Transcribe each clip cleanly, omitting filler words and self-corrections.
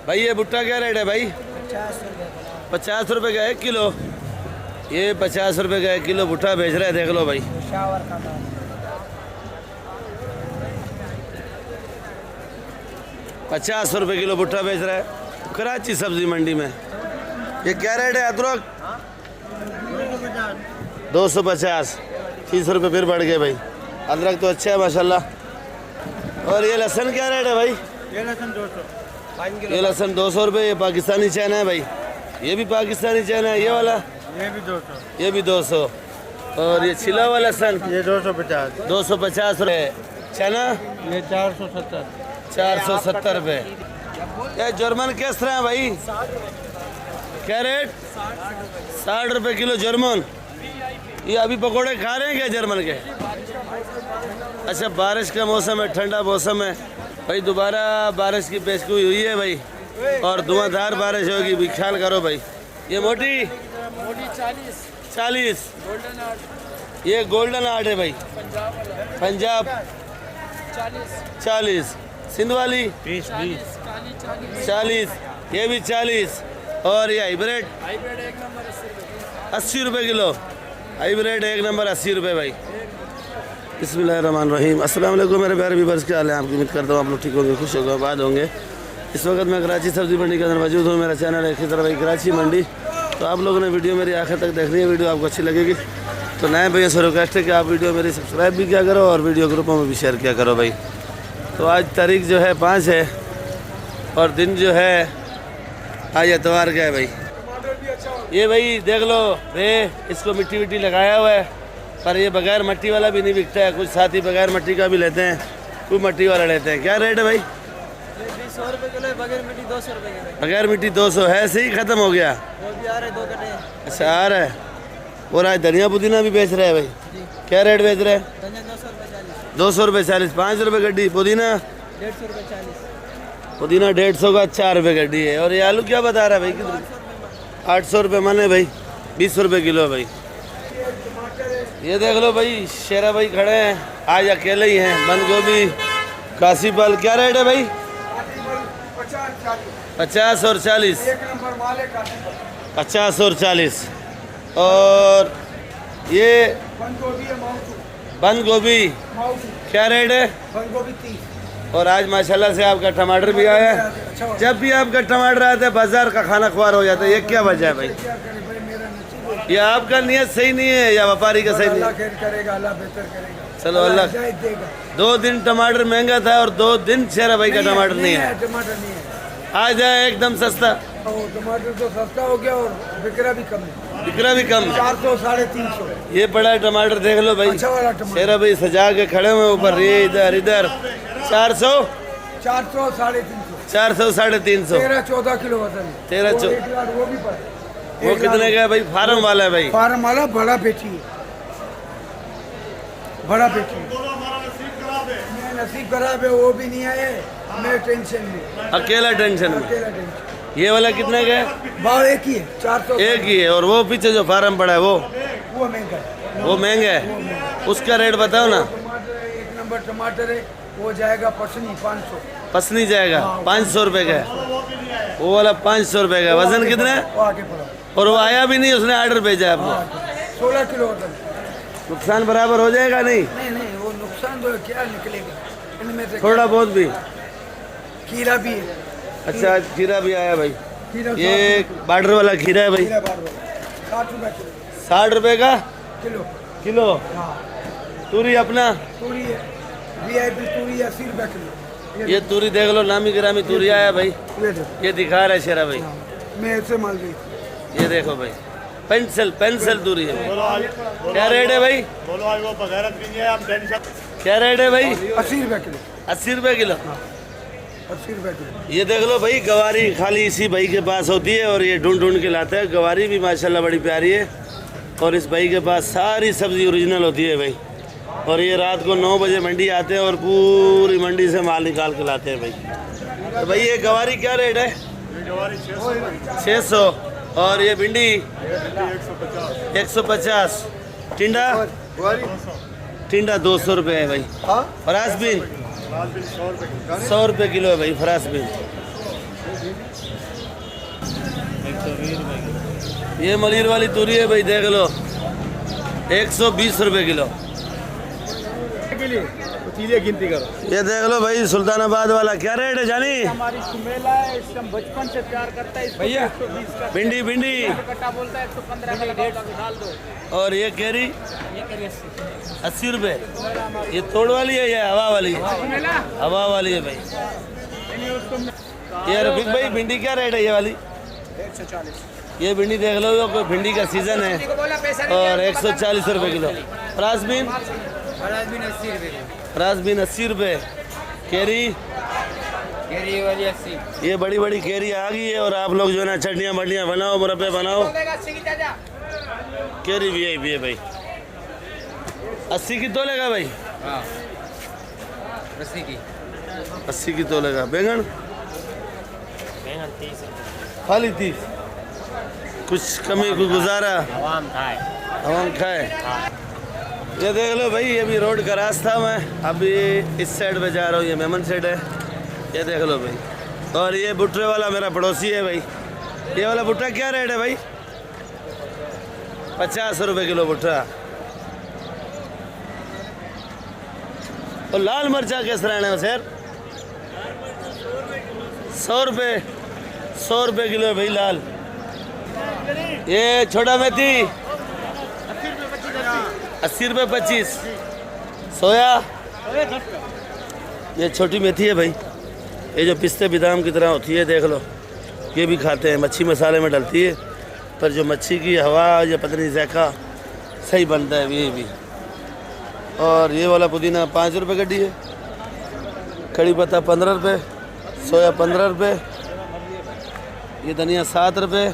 भाई ये भुट्टा क्या रेट है भाई? 50 रुपये का 1 किलो। ये 50 रुपये का 1 किलो भुट्टा बेच रहा है, देख लो भाई। 50 रुपये किलो भुट्टा बेच रहा है कराची सब्जी मंडी में। ये क्या रेट है अदरक? 250। 30 रुपये फिर बढ़ गए भाई। अदरक तो अच्छा है माशाल्लाह। और ये लहसुन क्या रेट है भाई? ये लहसुन 200। ये लहसुन 200 रुपये। ये पाकिस्तानी चैन है भाई, ये भी पाकिस्तानी चैन है। ये वाला ये भी 200। ये भी 200। और ये छिला हुआ लहसुन ये 250। 250 रुपये। चना ये 470। 470 रुपये। ये जर्मन किस तरह है भाई? क्या रेट? 60 रुपये किलो जर्मन। ये अभी पकोड़े खा रहे हैं क्या जर्मन के? अच्छा, बारिश का मौसम है, ठंडा मौसम है भाई। दोबारा बारिश की पेशगोई हुई है भाई, और धुआंधार बारिश होगी भी, ख्याल करो भाई। ये मोटी 40। ये गोल्डन आर्ट है भाई। पंजाब 40। सिंध वाली 20। 40। ये भी 40। और ये हाइब्रिड 80 रुपये किलो। हाइब्रिड 1 नंबर 80 रुपये भाई। बिस्मिल्लाहिर्रहमानिर्रहीम। अस्सलाम वालेकुम मेरे प्यारे व्यूअर्स, क्या हाल है आपकी? उम्मीद करता हूँ आप लोग ठीक होंगे, खुश होंगे, आबाद होंगे। इस वक्त मैं कराची सब्जी मंडी के अंदर मौजूद हूँ। मेरा चैनल है खिजर भाई कराची मंडी। तो आप लोगों ने वीडियो मेरी आखिर तक देखनी है, वीडियो आपको अच्छी लगेगी। तो नए भैया से रिक्वेस्ट है कि आप वीडियो मेरी सब्सक्राइब भी किया करो और वीडियो ग्रुपों में भी शेयर किया करो भाई। तो आज तारीख जो है 5 है और दिन जो है आज एतवार का है भाई। ये भाई देख लो रे, इसको मिट्टी विट्टी लगाया हुआ है, पर ये बगैर मट्टी वाला भी नहीं बिकता है। कुछ साथी बगैर मट्टी का भी लेते हैं, कोई मट्टी वाला लेते हैं। क्या रेट है भाई? 100 रुपये किलो। बगैर मिट्टी 200 रुपये किलो। बगैर मिट्टी 200 है, सही ख़त्म हो गया। वो भी आ रहे 2 कटे। अच्छा आ रहा है। और आज धनिया पुदीना भी बेच रहे हैं भाई। क्या रेट बेच रहे हैं? धनिया 200 रुपये 40। 200 रुपये 40। 5 रुपये गड्डी। पुदीना 150 रुपये 40। पुदीना 150 का 4 रुपये गड्डी है। और ये आलू क्या बता रहा है भाई? कितने? 800 रुपये मन है भाई। 20 रुपये किलो भाई। ये देख लो भाई, शेरा भाई खड़े हैं, आज अकेले ही हैं। बंद गोभी, काशी फल क्या रेट है भाई? 50 और 40। 50 और 40। और ये बंद गोभी क्या रेट है? और आज माशाल्लाह से आपका टमाटर भी आया है। जब भी आपका टमाटर आता है बाजार का खाना ख्वार हो जाता है। ये क्या वजह है भाई? ये आपका नियत सही नहीं है या व्यापारी का सही नहीं है? चलो अल्लाह। 2 दिन टमाटर महंगा था और 2 दिन शेरा भाई का टमाटर नहीं है। आ जाए एकदम सस्ता। टमाटर तो सस्ता हो गया और बिक्रा भी कम है। बिक्रा भी कम। 400 350। ये पड़ा है टमाटर, देख लो भाई। अच्छा वाला टमाटर। शेरा भाई सजा के खड़े हुए ऊपर, ये इधर इधर। 400 400 350। 400 350। 13-14 किलो वजन है। 13-14। वो भी पड़ा। वो कितने का है भाई? फार्म वाला है भाई। फार्म वाला बड़ा पेटी है, बड़ा पेटी है। मैं नसीब खराब है, वो भी नहीं आए, मैं टेंशन में, अकेला टेंशन में। अकेला टेंशन। ये वाला कितने का है? भाव एक ही है, 400। एक ही है। और वो पीछे जो फार्म पड़ा है वो महंगा है। वो महंगा है। उसका रेट बताओ ना। टमाटर 1 नंबर टमाटर है, वो जाएगा पसनी 500। पसनी जाएगा 500 रुपये का है। वो वाला 500 रुपये का। वजन कितना है? वो आगे पड़ा। और वो आया भी नहीं, उसने ऑर्डर भेजा आपको। 16 किलो वजन। नुकसान बराबर हो जाएगा? नहीं नहीं, वो नुकसान तो क्या निकलेगा इनमें से? थोड़ा बहुत भी। खीरा भी है। अच्छा खीरा भी आया भाई। खीरा ये बॉर्डर वाला खीरा है भाई। 60 रुपये किलो। 60 रुपये का किलो। किलो। हाँ, तूरी अपना तूरी है, VIP तूरी 80 रुपये किलो। ये तूरी देख लो, नामी गिरामी तूरी आया भाई। ये देखो, ये दिखा रहा है शेरा भाई। मैं ऐसे माल दी। ये देखो भाई, पेंसिल तूरी है। क्या रेट है भाई? क्या रेट है भाई? 80 रुपये किलो। 80 रुपये किलो। 80 रुपये किलो। ये देख लो भाई, गवारी खाली इसी भाई के पास होती है और ये ढूंढ के लाता है। गवारी भी माशाल्लाह बड़ी प्यारी है और इस भाई के पास सारी सब्जी ओरिजिनल होती है भाई। और ये रात को 9 बजे मंडी आते हैं और पूरी मंडी से माल निकाल के लाते हैं भाई। तो भाई ये गवारी क्या रेट है? 600। और ये भिंडी 150। टिंडा 200 रुपये है भाई। फरास बीन 100 रुपये किलो है भाई। फरास बीन ये मलिर वाली तूरी है भाई, देख लो 120 रुपए किलो। गिनती करो। ये देख लो भाई सुल्तानाबाद वाला, क्या रेट है जानी? हमारी सुमेला है, इससे हम बचपन से प्यार करता है। भैया 120 का भिंडी भिंडी कट्टा बोलता है, 115 का डाल दो। और ये केरी ये करिए 80 रुपए। ये तोड़ वाली है या हवा वाली है? हवा वाली है भाई। ये रफीक भाई भिंडी क्या रेट है ये वाली? 140। ये भिंडी देख लो, ये भिंडी का सीजन है और 140 रुपए किलो। फ्रांसबीन 80 रुपए। फ्रांसबीन 80 रुपए। केरी केरी वाली 80। ये बड़ी बड़ी केरी आ गई है और आप लोग जो है ना चटनियाँ बढ़िया बनाओ, मुरब्बे बनाओ। केरी भी है भाई। 80 की तोलेगा भाई? हाँ 80 की। 80 की तोलेगा। बैंगन 30। खाली 30। कुछ कमी को गुजारा आवाम खाए। हम खाए। ये देख लो भाई, ये भी रोड का रास्ता मैं अभी इस साइड पे जा रहा हूँ। ये मेमन साइड है, ये देख लो भाई। और ये भुट्टे वाला मेरा पड़ोसी है भाई। ये वाला भुट्टा क्या रेट है भाई? 50 रुपए किलो भुट्टा। और लाल मिर्चा किस तरह है सर? 100 रुपये। 100 रुपये किलो है भाई लाल। ये छोटा मेथी 80 रुपये 25। सोया ये छोटी मेथी है भाई। ये जो पिस्ते बादाम की तरह होती है, देख लो, ये भी खाते हैं, मच्छी मसाले में डलती है, पर जो मच्छी की हवा या पता नहीं जायका सही बनता है ये भी। और ये वाला पुदीना 5 रुपये गड्डी है। कड़ी पत्ता 15 रुपये। सोया 15 रुपये। ये धनिया 7 रुपये।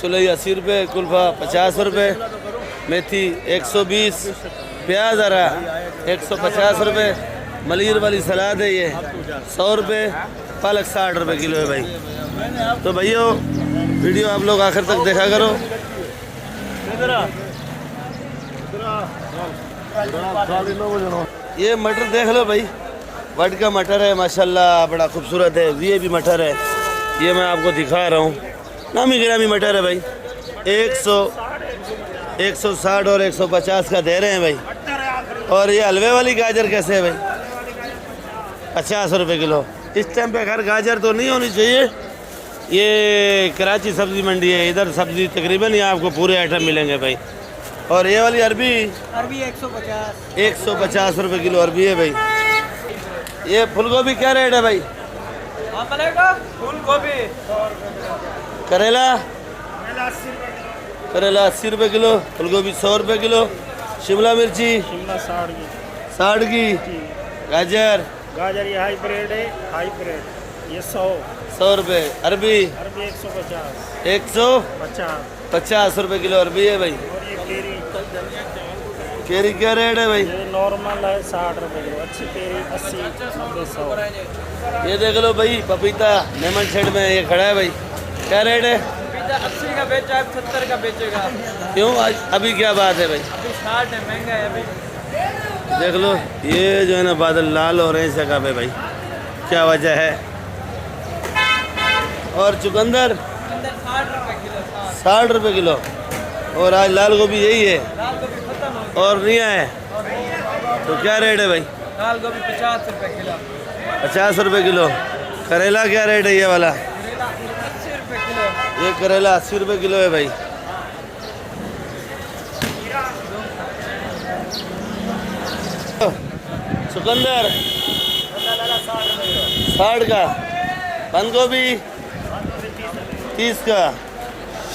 चुलई 80 रुपये। कुल्फा 50 रुपये। मेथी 120। प्याज आ रहा 150 रुपये। मलिर वाली सलाद है ये 100 रुपये। पालक 60 रुपये किलो है भाई। तो भैया वीडियो आप लोग आखिर तक देखा करो। ये मटर देख लो भाई, वट का मटर है माशाल्लाह, बड़ा खूबसूरत है। ये भी मटर है, ये मैं आपको दिखा रहा हूँ। नामी गिरामी मटर है भाई। 160 और 150 का दे रहे हैं भाई। और ये हलवे वाली गाजर कैसे है भाई? 50 रुपये किलो। इस टाइम पे घर गाजर तो नहीं होनी चाहिए। ये कराची सब्ज़ी मंडी है, इधर सब्ज़ी तकरीबन यहाँ आपको पूरे आइटम मिलेंगे भाई। और ये वाली अरबी 150 रुपये किलो अरबी है भाई। ये फूल गोभी क्या रेट है भाई? फूल गोभी करेला 80 रुपये किलो। फूल गोभी 100 रुपये किलो। शिमला मिर्ची 60 की। गाजर ये हाइब्रिड है, हाइब्रिड ये 100 रुपये। अरबी 150 रुपये किलो अरबी है भाई। और ये केरी क्या रेट है भाई? ये नॉर्मल है 60 रुपये किलो। अच्छी केरी 80, 90, 100। ये देख लो भाई पपीता लेमन शेड में ये खड़ा है भाई। क्या रेट है? 80 का बेचा है, 70 का बेचेगा। क्यों आज अभी क्या बात है भाई? अभी 60 है, महंगा है अभी। देख लो ये जो है ना बादल लाल हो रहे हैं इस जगह पे भाई, क्या वजह है? और चुकंदर 60 रुपये किलो। 60 रुपये किलो। और आज लाल गोभी यही है लाल गोभी खत्म हो गई। और नहीं आए तो क्या रेट है भाई? लाल गोभी 50 रुपये किलो। 50 रुपये किलो। करेला क्या रेट है ये वाला? 80 रुपये किलो। ये करेला 80 रुपये किलो है भाई। चुकंदर 60 का। बंद गोभी 30 का।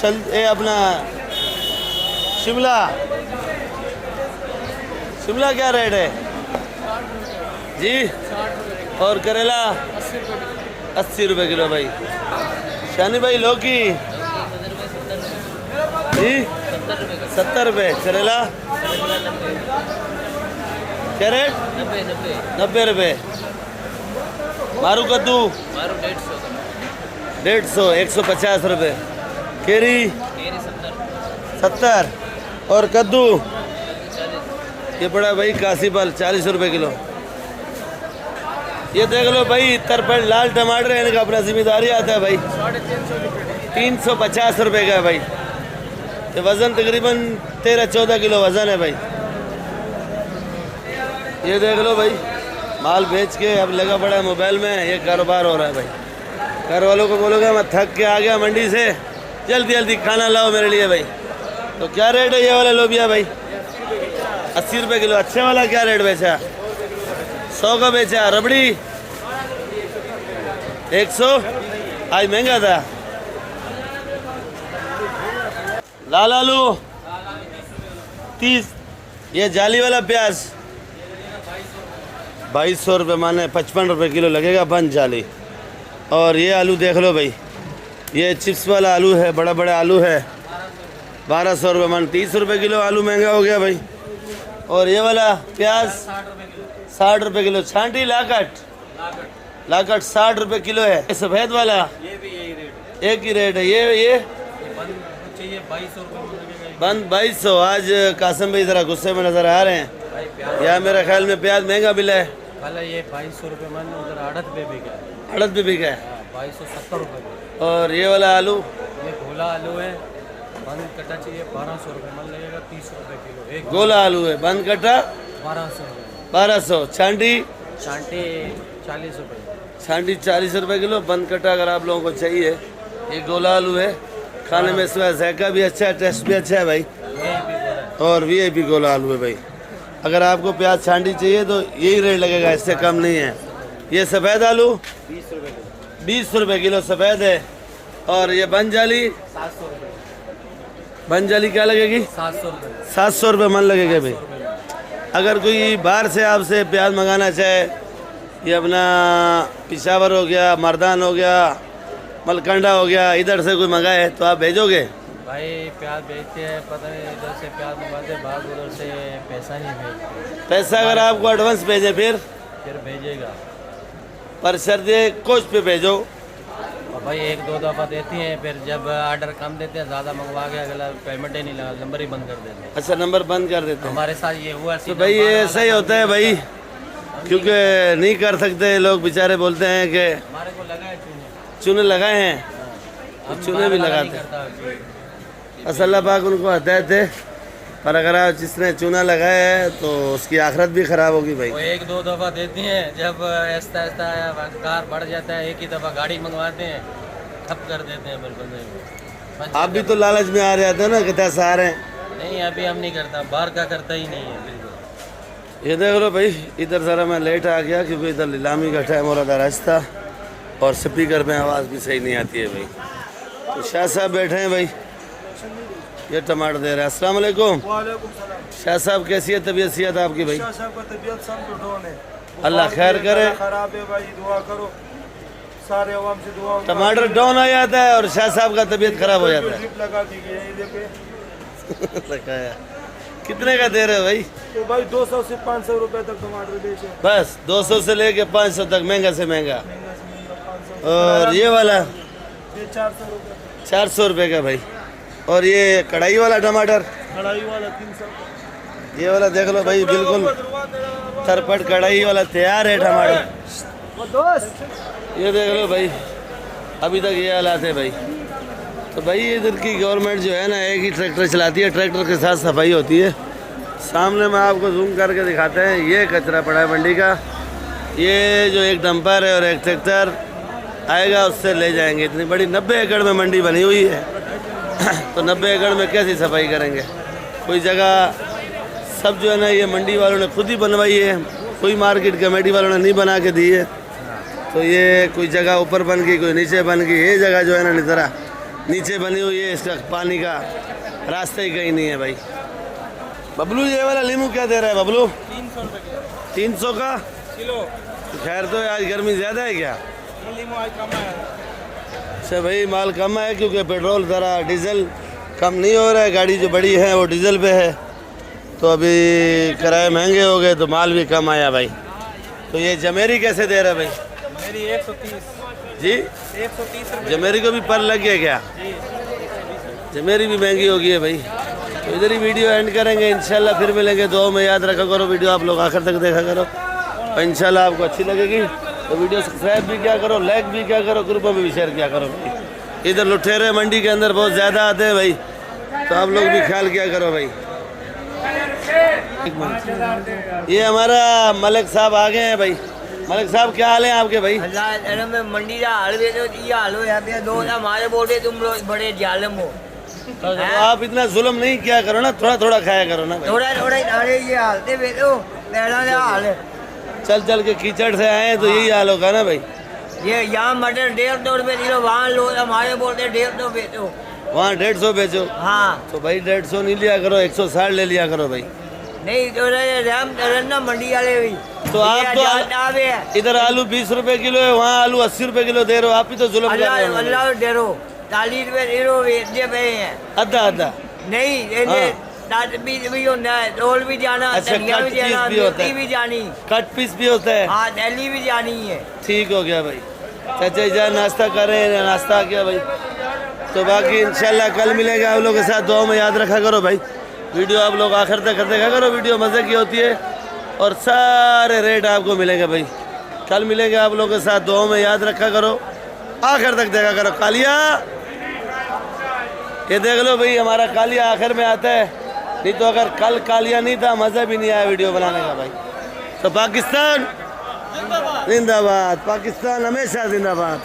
ये अपना शिमला क्या रेट है जी? और करेला 80 रुपये किलो भाई। शानी भाई लौकी जी 70 रुपये। करेला क्या रेट? 90 रुपये। मारू कद्दू 150। 150 रुपये। केरी 70। और कद्दू ये बड़ा भाई कासी फल 40 रुपये किलो। ये देख लो भाई, तरपड़ लाल टमाटर है, इनका अपना जिम्मेदारी आता है भाई। 350 रुपये का है भाई। ये वज़न तकरीबन 13-14 किलो वज़न है भाई। ये देख लो भाई, माल बेच के अब लगा पड़ा है मोबाइल में, ये कारोबार हो रहा है भाई। घर वालों को बोलोगे मैं थक के आ गया मंडी से, जल्दी जल्दी खाना लाओ मेरे लिए भाई। तो क्या रेट है ये वाला लोबिया भाई? 80 रुपये किलो। अच्छे वाला क्या रेट बेचा? 100 का बेचा। रबड़ी 100, आज महंगा था। लाल आलू 30। ये जाली वाला प्याज 2200 रुपये, माने 55 रुपये किलो लगेगा बंद जाली। और ये आलू देख लो भाई, ये चिप्स वाला आलू है, बड़ा बड़ा आलू है, 1200 रुपये मान, 30 रुपये किलो आलू महंगा हो गया भाई। और ये वाला प्याज 60 रुपये किलो। छांटी लाकट 60 रुपये किलो है। ये सफ़ेद वाला ये भी यही रेट, एक ही रेट है। ये चाहिए 2200 रुपये बंद 2200। आज कासिम भाई ज़रा गुस्से में नज़र आ रहे हैं। या मेरा ख्याल में प्याज महंगा मिला है। पहले ये 2200 रुपये मन, उधर अड़द पे बिका है। अड़द भी बिका है। 2270 रुपये। और ये वाला आलू, ये गोला आलू है, बंद कटा चाहिए 1200 रुपये मन लगेगा, 30 रुपये किलो। एक गोला आलू है, बंद कट्टा 1200 रुपये। 1200। छांटी चांटे 40 रुपये। छांटी 40 रुपये किलो। बंद कट्टा अगर आप लोगों को चाहिए, ये गोला आलू है, खाने में इसमें जायका भी अच्छा है, टेस्ट भी अच्छा है भाई। और VIP गोला आलू है भाई। अगर आपको प्याज छांटी चाहिए तो यही रेट लगेगा, इससे कम नहीं है। ये सफ़ेद आलू 20 रुपये किलो। 20 रुपये किलो सफ़ेद है। और ये बन जाली 700 रुपये। बन जाली क्या लगेगी? 700 रुपये। 700 रुपये मन लगेगा भाई। अगर कोई बाहर से आपसे प्याज मंगाना चाहे, ये अपना पिशावर हो गया, मर्दान हो गया, मलकंडा हो गया, इधर से कोई मंगाए तो आप भेजोगे? भाई प्याज बेचते हैं, पता नहीं इधर से प्याज मंगवाते, बाद उधर से पैसा नहीं भेजते। पैसा अगर आपको एडवांस भेजें फिर भेजेगा, पर शर्त कुछ पे भेजो। और भाई 1-2 दफ़ा देती हैं, फिर जब ऑर्डर कम देते हैं, ज़्यादा मंगवा के अगला पेमेंट ही नहीं लगा, नंबर ही बंद कर देते हैं। अच्छा, नंबर बंद कर देते हैं। हमारे साथ ये हुआ। तो भाई ये ऐसा ही होता है भाई, क्योंकि नहीं कर सकते लोग, बेचारे बोलते हैं कि हमारे को लगा है चूने लगाए हैं, तो चूने भी लगाते हैं। अल्लाह पाक उनको हदायत है, पर अगर आप जिसने चूना लगाया है तो उसकी आखिरत भी ख़राब होगी भाई। वो 1-2 दफ़ा देती हैं, जब ऐसा कार बढ़ जाता है, एक ही दफ़ा गाड़ी मंगवाते हैं, ठप कर देते हैं फिर बंदे को। आप भी तो लालच में आ जाते हो ना, कितना सहारे हैं। नहीं, अभी हम नहीं करता, बाहर का करता ही नहीं है बिल्कुल। ये देख लो भाई, इधर ज़रा मैं लेट आ गया क्योंकि इधर नीलामी का टाइम हो रहा था रास्ता, और स्पीकर में आवाज़ भी सही नहीं आती है भाई। तो शाह साहब बैठे हैं भाई, ये टमाटर दे रहे हैं। अस्सलाम वालेकुम। शाह साहब, कैसी है तबीयत सेहत आपकी भाई? शाह साहब का तबीयत सब तो डाउन है, अल्लाह खैर करे। खराब है भाई, दुआ करो, सारे अवाम से दुआ। टमाटर डाउन आ जाता है और शाह साहब का तबीयत खराब हो जाता है। ड्रिप लगा दी गई है इधर पे। लगाया। कितने का दे रहे हो भाई? तो भाई 200 से 500 रुपए तक टमाटर बेचे। बस 200 से लेके 500 तक, महंगा से महंगा। 500 और ये वाला ये 400 रुपए। 400 रुपये का भाई। और ये कढ़ाई वाला टमाटर, कढ़ाई वाला 300। ये वाला देख लो भाई, बिल्कुल थरपट कढ़ाई वाला तैयार है टमाटर। वो दोस्त ये देख लो भाई, अभी तक ये हालात है भाई। तो भाई इधर की गवर्नमेंट जो है ना, एक ही ट्रैक्टर चलाती है, ट्रैक्टर के साथ सफाई होती है। सामने में आपको जूम करके दिखाते हैं, ये कचरा पड़ा है मंडी का। ये जो एक डंपर है और एक ट्रैक्टर आएगा, उससे ले जाएंगे। इतनी बड़ी 90 एकड़ में मंडी बनी हुई है, तो 90 एकड़ में कैसी सफाई करेंगे? कोई जगह सब जो है ना, ये मंडी वालों ने खुद ही बनवाई है, कोई मार्केट कमेटी वालों ने नहीं बना के दी है। तो ये कोई जगह ऊपर बन गई, कोई नीचे बन गई। ये जगह जो है ना, निजरा नीचे बनी हुई है, इसका पानी का रास्ता ही कहीं नहीं है भाई। बबलू, ये वाला लीमू क्या दे रहा है बबलू? 300 रुपए किलो। 300 का किलो। खैर, तो आज गर्मी ज़्यादा है क्या? लीमू आज कम है। अच्छा भाई, माल कम है क्योंकि पेट्रोल ज़रा डीजल कम नहीं हो रहा है। गाड़ी जो बड़ी है वो डीजल पे है, तो अभी किराए महंगे हो गए तो माल भी कम आया भाई। तो ये जमेरी कैसे दे रहा है भाई? मेरी 130 जी 130 रुपए। जमेरी को भी पर लग गया क्या? जमेरी भी महंगी हो गई है भाई। तो इधर ही वीडियो एंड करेंगे, इंशाल्लाह फिर मिलेंगे। दुआ में याद रखा करो, वीडियो आप लोग आखिर तक देखा करो, और इंशाल्लाह आपको अच्छी लगेगी। तो वीडियो सब्सक्राइब भी क्या करो, लाइक भी क्या करो, ग्रुपों में भी शेयर क्या करो भाई। इधर लुटेरे मंडी के अंदर बहुत ज़्यादा आते हैं भाई, तो आप लोग भी ख्याल किया करो भाई। एक मिनट, ये हमारा मलिक साहब आ गए हैं भाई। मलिक साहब क्या हाल है आपके भाई? अल्लाह में मंडी का हाल भी तो ये हाल हो यहाँ पे दो हमारे बोले तुम लोग बड़े जालिम हो। तो आप इतना जुल्म नहीं किया करो ना, थोड़ा थोड़ा खाया करो ना भाई। थोड़ा थोड़ा अरे ये हालते बेटो पहला का हाल है। चल चल के कीचड़ से आए हैं तो यही हाल होगा ना भाई। ये यहाँ मटन 150 रुपये किलो, वहाँ लोग हमारे बोलते 150 बेचो, वहाँ 150 बेचो। हाँ तो भाई 150 नहीं लिया करो, 160 ले लिया करो भाई। नहीं तो रहम करन ना मंडी वाले भी। तो आप ये तो आजाद है। इधर आलू 20 रुपए किलो है, वहाँ आलू 80 रुपए किलो दे रहे हो, आप ही तो जुल्म कर रहे अल्लाह हो। अल्लाह डरो 40 रुपये किलो बेचते पे हैं। आधा आधा। नहीं हाँ। 10 पीस भी होता है, रोल भी जाना, अच्छा, धनिया भी कट पीस जाना, भी होता है। मेथी भी जानी, कट पीस भी होता है। हाँ दिल्ली भी जानी है। ठीक हो गया भाई। चाचा जी नाश्ता कर रहे हैं, नाश्ता आ गया भाई। तो बाकी इंशाल्लाह कल मिलेंगे आप लोगों के साथ, दुआ में याद रखा करो भाई। वीडियो आप लोग आखिर तक देखा करो, वीडियो मज़े की होती है और सारे रेट आपको मिलेंगे भाई। कल मिलेंगे आप लोगों के साथ, दुआ में याद रखा करो, आखिर तक देखा करो। कालिया ये देख लो भाई, हमारा कालिया आखिर में आता है, नहीं तो अगर कल कालिया नहीं था मज़ा भी नहीं आया वीडियो बनाने का भाई। तो पाकिस्तान जिंदाबाद, पाकिस्तान हमेशा जिंदाबाद।